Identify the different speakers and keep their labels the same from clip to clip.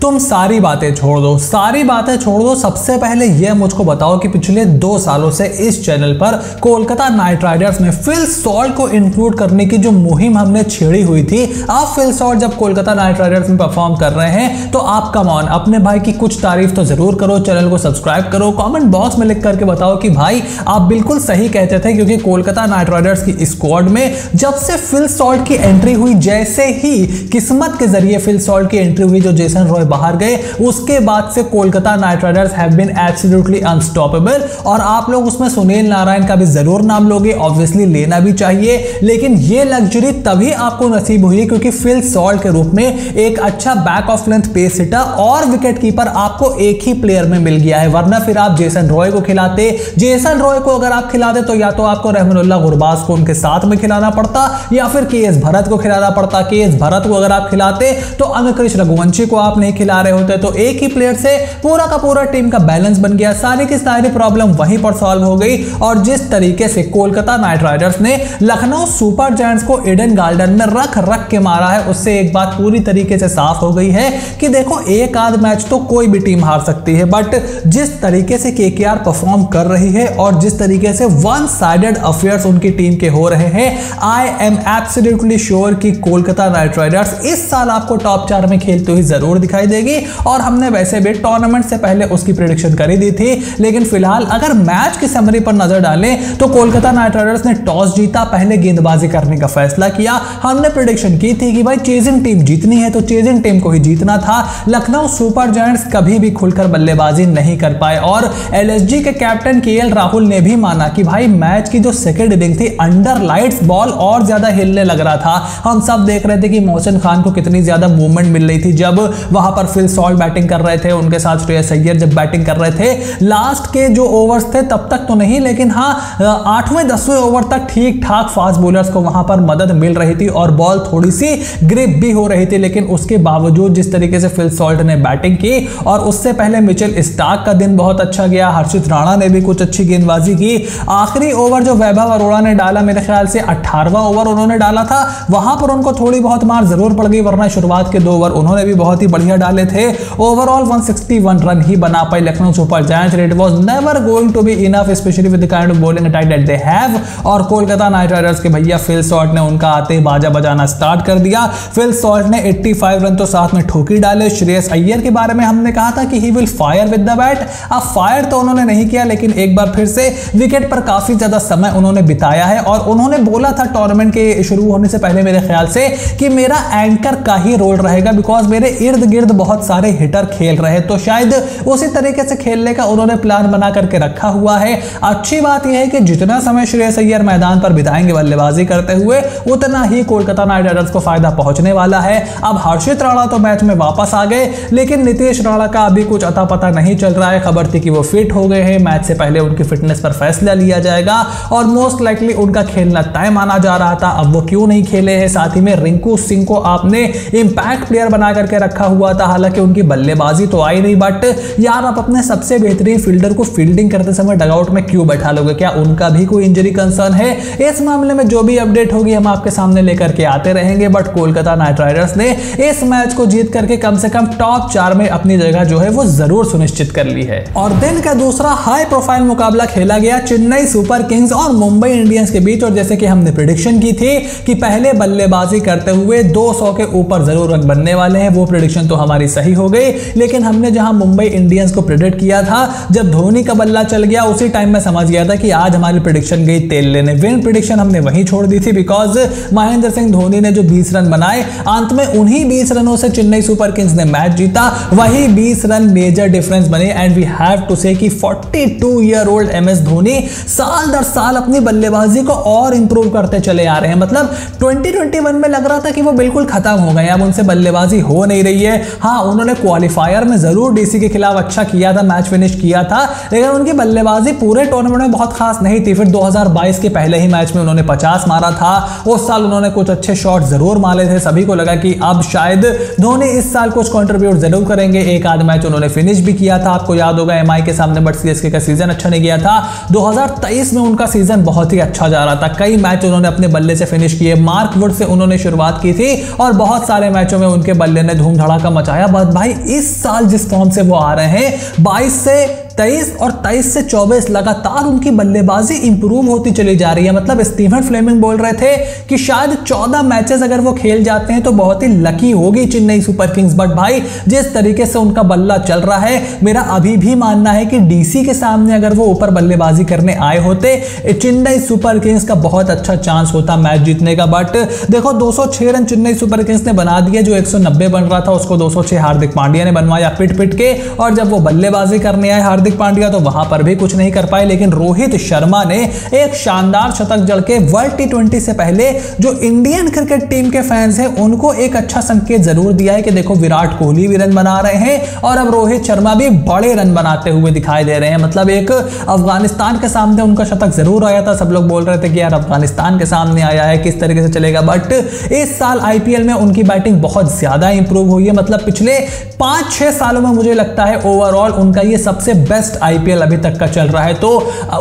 Speaker 1: तुम सारी बातें छोड़ दो, सारी बातें छोड़ दो। सबसे पहले यह मुझको बताओ कि पिछले 2 सालों से इस चैनल पर कोलकाता नाइट राइडर्स में फिल सॉल्ट को इंक्लूड करने की जो मुहिम हमने छेड़ी हुई थी, अब फिल सॉल्ट जब कोलकाता नाइट राइडर्स में परफॉर्म कर रहे हैं तो आप कम ऑन अपने भाई की कुछ तारीफ तो जरूर करो, चैनल को सब्सक्राइब करो, कमेंट बॉक्स में लिख करके बताओ कि भाई आप बिल्कुल सही कहते थे, क्योंकि कोलकाता नाइट राइडर्स की स्क्वाड में जब से फिल सॉल्ट की एंट्री हुई, जैसे ही किस्मत के जरिए फिल सॉल्ट की एंट्री हुई, जो जेसन रॉय बाहर गए, उसके बाद से Kolkata Knight Riders have been absolutely unstoppable. और आप लोग उसमें सुनील नारायण का भी जरूर नाम लोगे, ऑब्वियसली लेना भी चाहिए, लेकिन ये लग्जरी तभी आपको नसीब हुई क्योंकि फिल सॉल्ट के रूप में एक अच्छा back of length pace hitter और विकेट कीपर आपको एक ही प्लेयर में मिल गया है। वरना फिर आप जेसन रॉय को खिलाते, जेसन रॉय को अगर आप खिलाते तो या तो आपको रहमानुल्लाह गुरबाज को उनके साथ में खिलाना पड़ता, या फिर केएस भरत को खिलाना पड़ता। केएस भरत को अगर आप खिलाते तो अंकुश रघुवंशी को आप नहीं खिला रहे होते, तो एक ही प्लेयर से पूरा का पूरा टीम का बैलेंस बन गया, सारी की सारी प्रॉब्लम वहीं पर सॉल्व हो गई। और जिस तरीके से कोलकाता नाइट राइडर्स ने लखनऊ सुपर जायंट्स को ईडन गार्डन में रख के मारा है, उससे एक बात पूरी तरीके से साफ हो गई है कि देखो एक आध मैच तो कोई भी टीम हार सकती है, बट जिस तरीके से केकेआर परफॉर्म कर रही है और जिस तरीके से वन साइडेड अफेयर्स उनकी टीम के हो रहे हैं, आई एम एब्सोल्युटली श्योर कि कोलकाता नाइट राइडर्स इस साल आपको टॉप 4 में खेलते हुए जरूर दिखाई देगी। और हमने वैसे भी टूर्नामेंट से पहले उसकी प्रेडिक्शन करी दी थी, लेकिन फिलहाल अगर मैच की समरी पर नजर डालें तो कोलकाता नाइट राइडर्स ने टॉस जीता, पहले गेंदबाजी करने का फैसला किया। हमने प्रेडिक्शन की थी कि भाई चेजिंग टीम जीतनी है तो चेजिंग टीम को ही जीतना था। लखनऊ सुपर जायंट्स कभी भी खुलकर बल्लेबाजी नहीं कर पाए और एलएसजी के कैप्टन केएल राहुल ने भी माना कि भाई मैच की जो सेकंड इनिंग थी अंडर लाइट्स बॉल और ज्यादा हिलने लग रहा था। हम सब देख रहे थे कि मोहसिन खान को कितनी ज्यादा मूवमेंट मिल रही थी जब वहां पर फिल सॉल्ट बैटिंग कर रहे थे, उनके साथ श्रेयस अय्यर जब बैटिंग कर रहे थे। लास्ट के जो ओवर्स थे तब तक तो नहीं, लेकिन हाँ 8वें 10वें ओवर तक ठीक ठाक फास्ट बॉलर्स को वहां पर मदद मिल रही थी और बॉल थोड़ी सी ग्रिप भी हो रही थी। लेकिन उसके बावजूद जिस तरीके से फिल सॉल्ट ने बैटिंग की, और उससे पहले मिचेल स्टार्क का दिन बहुत अच्छा गया, हर्षित राणा ने भी कुछ अच्छी गेंदबाजी की। आखिरी ओवर जो वैभव अरोड़ा ने डाला, मेरे ख्याल से 18वां ओवर उन्होंने डाला था, वहां पर उनको थोड़ी बहुत मार जरूर पड़ गई, वरना शुरुआत के 2 ओवर उन्होंने भी बहुत ही बढ़िया डाले थे। ओवरऑल 161 रन ही बना पाई Lucknow super giants. It was never going to be enough, especially with the kind of bowling attack that they have. और कोलकाता नाइट राइडर्स के भैया फिल सॉल्ट ने उनका आते ही बाजा बजाना स्टार्ट कर दिया। फिल सॉल्ट ने 85 रन तो साथ में ठोकी डाले। श्रेयस अय्यर के बारे में हमने कहा था कि he will fire with the bat, अब फायर तो उन्होंने नहीं किया, लेकिन एक बार फिर से विकेट पर काफी ज्यादा समय उन्होंने बिताया है। और उन्होंने बोला था टूर्नामेंट के शुरू होने से पहले मेरे ख्याल से कि मेरा एंकर का ही रोल रहेगा, बिकॉज मेरे इर्द गिर्द बहुत सारे हिटर खेल रहे हैं, तो शायद उसी तरीके से खेलने का उन्होंने प्लान बना करके रखा हुआ है। अच्छी बात यह है कि जितना समय श्रेयस अय्यर मैदान पर बिताएंगे बल्लेबाजी करते हुए, उतना ही कोलकाता नाइट राइडर्स को फायदा पहुंचने वाला है। अब हर्षित राणा तो मैच में वापस आ गए, लेकिन नीतीश राणा का अभी कुछ अता पता नहीं चल रहा है। खबर थी कि वो फिट हो गए हैं, मैच से पहले उनकी फिटनेस पर फैसला लिया जाएगा और मोस्ट लाइकली उनका खेलना तय माना जा रहा था। अब वो क्यों नहीं खेले हैं? साथ ही में रिंकू सिंह को आपने इंपैक्ट प्लेयर बना करके रखा हुआ था, हालांकि उनकी बल्लेबाजी तो आई नहीं, बट यार आप अपने सबसे बेहतरीन फील्डर को फील्डिंग करते समय डगआउट में क्यों बैठा लोगे? क्या उनका भी कोई इंजरी कंसर्न है? इस मामले में जो भी अपडेट होगी हम आपके सामने लेकर के आते रहेंगे। बट कोलकाता नाइट राइडर्स ने इस मैच को जीत करके कम से कम टॉप 4 में अपनी जगह जो है वो जरूर सुनिश्चित कर ली है। और दिन का दूसरा हाई प्रोफाइल मुकाबला खेला गया चेन्नई सुपर किंग्स और मुंबई इंडियंस के बीच। और जैसे कि हमने प्रेडिक्शन की थी कि पहले बल्लेबाजी करते हुए 200 के ऊपर जरूर रन बनने वाले हैं, वो प्रेडिक्शन तो हमारी सही हो गई। लेकिन हमने जहां मुंबई इंडियंस को प्रेडिक्ट किया था, जब धोनी का बल्ला चल गया उसी टाइम में समझ गया था कि आज हमारी प्रेडिक्शन गई तेल लेने। विन प्रेडिक्शन हमने वहीं छोड़ दी थी, बिकॉज महेंद्र सिंह धोनी ने जो 20 रन बनाए, अंत में उन्हीं 20 रनों से चेन्नई सुपर किंग्स ने मैच जीता। वही 20 रन मेजर डिफरेंस बने। एंड वी हैव टू से कि 42 ईयर ओल्ड एमएस धोनी साल दर साल अपनी बल्लेबाजी को और इंप्रूव करते चले आ रहे हैं। मतलब 2021 में लग रहा था कि वो बिल्कुल खत्म हो गए, अब उनसे बल्लेबाजी हो नहीं रही है। हाँ, उन्होंने क्वालिफायर में जरूर डीसी के खिलाफ अच्छा किया था, मैच फिनिश किया था, लेकिन उनकी बल्लेबाजी पूरे टूर्नामेंट में बहुत खास नहीं थी। फिर 2022 के पहले ही मैच में उन्होंने 50 मारा था। उस साल उन्होंने कुछ अच्छे शॉट जरूर मारे थे, सभी को लगा कि अब शायद धोनी इस साल कुछ कंट्रीब्यूट जरूर करेंगे। एक आध मैच उन्होंने फिनिश भी किया था, आपको याद होगा एमआई के सामने, बट सीएसके का सीजन अच्छा नहीं गया था। 2023 में उनका सीजन बहुत ही अच्छा जा रहा था, कई मैच उन्होंने अपने बल्ले से फिनिश किए। मार्क वुड से उन्होंने शुरुआत की थी और बहुत सारे मैचों में उनके बल्ले ने धूम धड़ाका मचा बचाया। बट भाई इस साल जिस फॉर्म से वो आ रहे हैं 22 से 23 और 23 से 24 लगातार उनकी बल्लेबाजी इंप्रूव होती चली जा रही है। मतलब स्टीफन फ्लेमिंग बोल रहे थे कि शायद 14 मैचेस अगर वो खेल जाते हैं तो बहुत ही लकी होगी चेन्नई सुपर किंग्स। बट भाई जिस तरीके से उनका बल्ला चल रहा है, मेरा अभी भी मानना है कि डीसी के सामने अगर वो ऊपर बल्लेबाजी करने आए होते चेन्नई सुपर किंग्स का बहुत अच्छा चांस होता मैच जीतने का। बट देखो 206 रन चेन्नई सुपर किंग्स ने बना दिए, जो 190 बन रहा था उसको 206 हार्दिक पांड्या ने बनवाया पिट पिट के। और जब वो बल्लेबाजी करने आए हार्दिक पांड्या तो वहां पर भी कुछ नहीं कर पाए। लेकिन रोहित शर्मा ने एक शानदार शतक जड़ के वर्ल्ड टी20 से पहले जो इंडियन क्रिकेट टीम के फैंस हैं उनको एक अच्छा संकेत जरूर दिया है कि देखो विराट कोहली भी रन बना रहे हैं और अब रोहित शर्मा भी बड़े रन बनाते हुए दिखाई दे रहे हैं। मतलब एक अफगानिस्तान के सामने उनका शतक जरूर आया था, सब लोग बोल रहे थे कि यार अफगानिस्तान के सामने आया है किस तरीके से चलेगा। बट इस साल आईपीएल में उनकी बैटिंग बहुत ज्यादा इंप्रूव हुई है। मतलब पिछले 5-6 सालों में मुझे लगता है ओवरऑल उनका ये सबसे बेस्ट आईपीएल अभी तक का चल रहा है। तो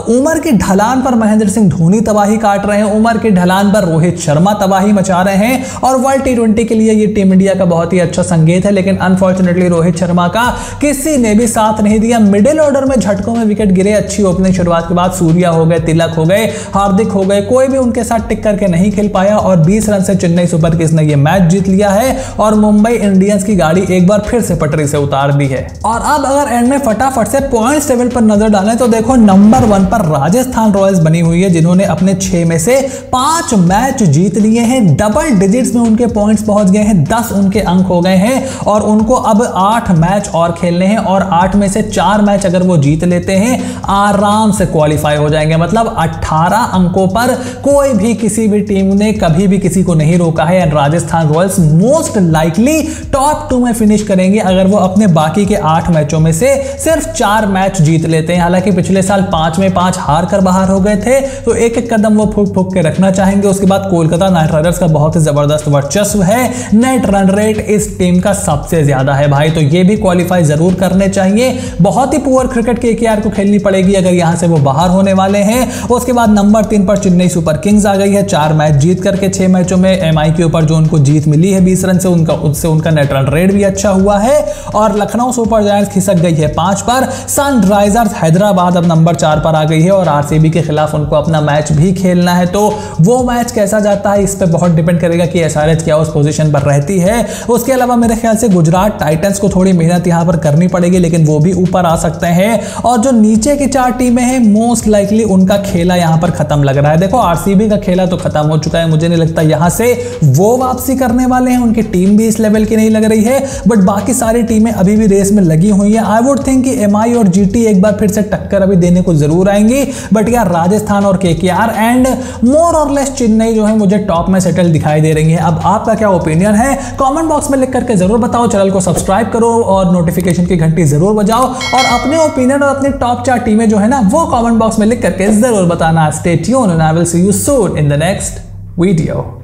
Speaker 1: उम्र की ढलान पर महेंद्र सिंह धोनी तबाही काट रहे हैं, उम्र की ढलान पर रोहित शर्मा तबाही मचा रहे हैं और वर्ल्ड टी20 के लिए ये टीम इंडिया का बहुत ही अच्छा संकेत है। लेकिन अनफॉर्चुनेटली रोहित शर्मा का किसी ने भी साथ नहीं दिया। मिडिल ऑर्डर में झटकों में विकेट गिरे। अच्छी ओपनिंग शुरुआत के बाद सूर्या हो गए, तिलक हो गए, हार्दिक हो गए, कोई भी उनके साथ टिक करके नहीं खेल पाया और 20 रन से चेन्नई सुपर किंग्स ने ये मैच जीत लिया है और मुंबई इंडियंस की गाड़ी एक बार फिर से पटरी से उतार दी है। और अब अगर एंड में फटाफट से पॉइंट्स टेबल पर नजर डालें तो देखो नंबर 1 पर राजस्थान रॉयल्स बनी हुई है, जिन्होंने अपने 6 में से 5 मैच जीत लिए हैं। डबल डिजिट्स में उनके पॉइंट्स पहुंच गए हैं, 10 उनके अंक हो गए हैं और उनको अब 8 मैच और खेलने हैं और 8 में से 4 मैच अगर वो जीत लेते हैं आराम से क्वालिफाई हो जाएंगे। मतलब 18 अंकों पर कोई भी किसी भी टीम ने कभी भी किसी को नहीं रोका है। And Rajasthan Royals most likely top 2 में फिनिश करेंगे अगर वो अपने बाकी के 8 मैचों में से सिर्फ 4 मैच जीत लेते हैं। हालांकि पिछले साल 5 में 5 हार कर बाहर हो गए थे, तो एक एक कदम वो फूक फूक के रखना चाहेंगे। उसके बाद कोलकाता नाइट राइडर्स का बहुत ही जबरदस्त वर्चस्व है, नेट रन रेट इस टीम का सबसे ज्यादा है भाई, तो ये भी क्वालिफाई जरूर करने चाहिए। बहुत ही पुअर क्रिकेट केकेआर को खेलनी पड़ेगी अगर यहां से वो बाहर होने वाले हैं। उसके बाद नंबर 3 पर चेन्नई सुपर किंग्स आ गई है, 4 मैच जीत करके 6 मैचों में एमआई के ऊपर जो उनको जीत मिली है 20 रन से, उससे उनका नेट रन रेट भी अच्छा हुआ है। और लखनऊ सुपर जायंट्स खिसक गई है 5 पर, सनराइजर्स हैदराबाद अब नंबर 4 पर आ गई है और आरसीबी के खिलाफ उनको अपना मैच भी खेलना है। तो वो मैच कैसा जाता है इस पे बहुत डिपेंड करेगा कि एसआरएच क्या उस पोजीशन पर रहती है। उसके अलावा मेरे ख्याल से गुजरात टाइटंस को थोड़ी मेहनत यहां पर करनी पड़ेगी, लेकिन वो भी ऊपर आ सकते हैं। और जो नीचे की 4 टीमें हैं मोस्ट लाइकली उनका खेला यहां पर खत्म लग रहा है। देखो आरसीबी का खेला तो खत्म हो चुका है, मुझे नहीं लगता यहां से वो वापसी करने वाले हैं, उनकी टीम भी इस लेवल की नहीं लग रही है। बट बाकी सारी टीमें अभी भी रेस में लगी हुई है। आई वुड थिंक कि एमआई और जीटी एक बार फिर से टक्कर अभी देने को जरूर आएंगी। बट यार राजस्थान और केकेआर एंड मोर और लेस चेन्नई जो है मुझे टॉप में सेटल दिखाई दे रही है। अब आपका क्या ओपिनियन है कमेंट बॉक्स में लिख करके जरूर बताओ। चैनल को सब्सक्राइब करो और नोटिफिकेशन की घंटी जरूर बजाओ और अपने ओपिनियन और अपनी टॉप 4 टीमें जो है ना वो कमेंट बॉक्स में लिख करके जरूर बताना। Stay tuned and I will see you soon in the next video.